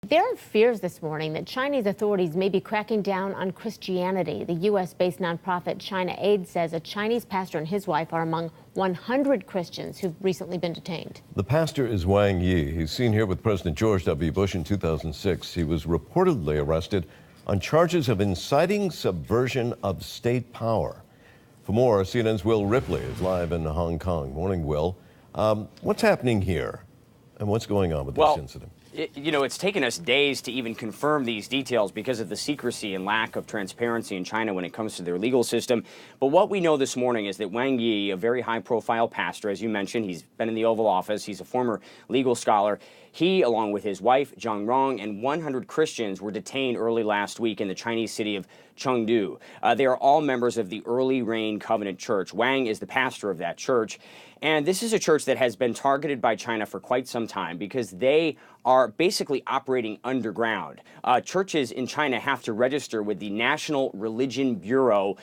There are fears this morning that Chinese authorities may be cracking down on Christianity. The U.S.-based nonprofit China Aid says a Chinese pastor and his wife are among 100 Christians who've recently been detained. The pastor is Wang Yi. He's seen here with President George W. Bush in 2006. He was reportedly arrested on charges of inciting subversion of state power. For more, CNN's Will Ripley is live in Hong Kong. Morning, Will. What's happening here and what's going on with this incident? It's taken us days to even confirm these details because of the secrecy and lack of transparency in China when it comes to their legal system. But what we know this morning is that Wang Yi, a very high-profile pastor, as you mentioned, he's been in the Oval Office, he's a former legal scholar. He, along with his wife, Zhang Rong, and 100 Christians were detained early last week in the Chinese city of Chengdu. They are all members of the Early Rain Covenant Church. Wang is the pastor of that church. And this is a church that has been targeted by China for quite some time because they are basically operating underground. Churches in China have to register with the National Religion Bureau,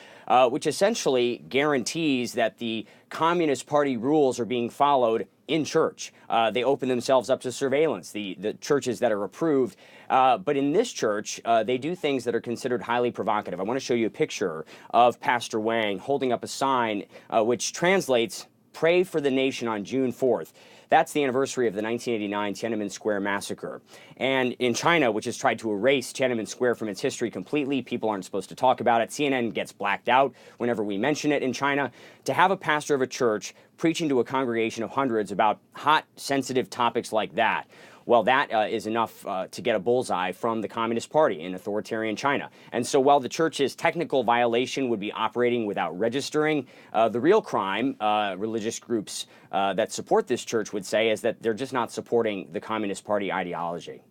which essentially guarantees that the Communist Party rules are being followed in church. They open themselves up to surveillance, the churches that are approved. But in this church, they do things that are considered highly provocative. I want to show you a picture of Pastor Wang holding up a sign which translates, "Pray for the nation on June 4th. That's the anniversary of the 1989 Tiananmen Square massacre. And in China, which has tried to erase Tiananmen Square from its history completely, people aren't supposed to talk about it. CNN gets blacked out whenever we mention it in China. To have a pastor of a church preaching to a congregation of hundreds about hot, sensitive topics like that, well, that is enough to get a bullseye from the Communist Party in authoritarian China. And so while the church's technical violation would be operating without registering, the real crime, religious groups that support this church would say, is that they're just not supporting the Communist Party ideology.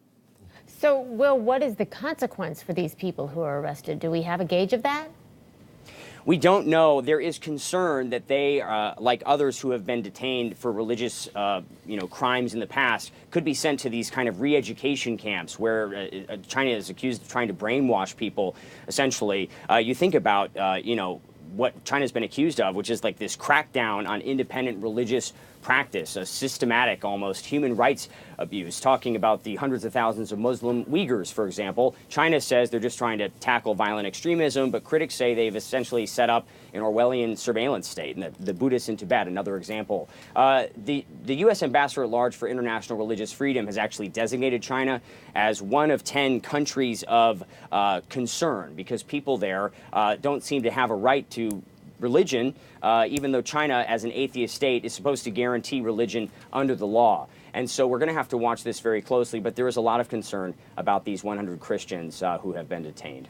So, Will, what is the consequence for these people who are arrested? Do we have a gauge of that? We don't know. There is concern that they, like others who have been detained for religious, crimes in the past, could be sent to these kind of re-education camps where China is accused of trying to brainwash people, essentially. You think about, what China's been accused of, which is like this crackdown on independent religious practice, a systematic, almost human rights abuse, talking about the hundreds of thousands of Muslim Uyghurs, for example. China says they're just trying to tackle violent extremism, but critics say they've essentially set up an Orwellian surveillance state, and the Buddhists in Tibet, another example. The U.S. Ambassador at Large for International Religious Freedom has actually designated China as one of 10 countries of concern because people there don't seem to have a right to religion, even though China, as an atheist state, is supposed to guarantee religion under the law. And so we're going to have to watch this very closely, but there is a lot of concern about these 100 Christians who have been detained.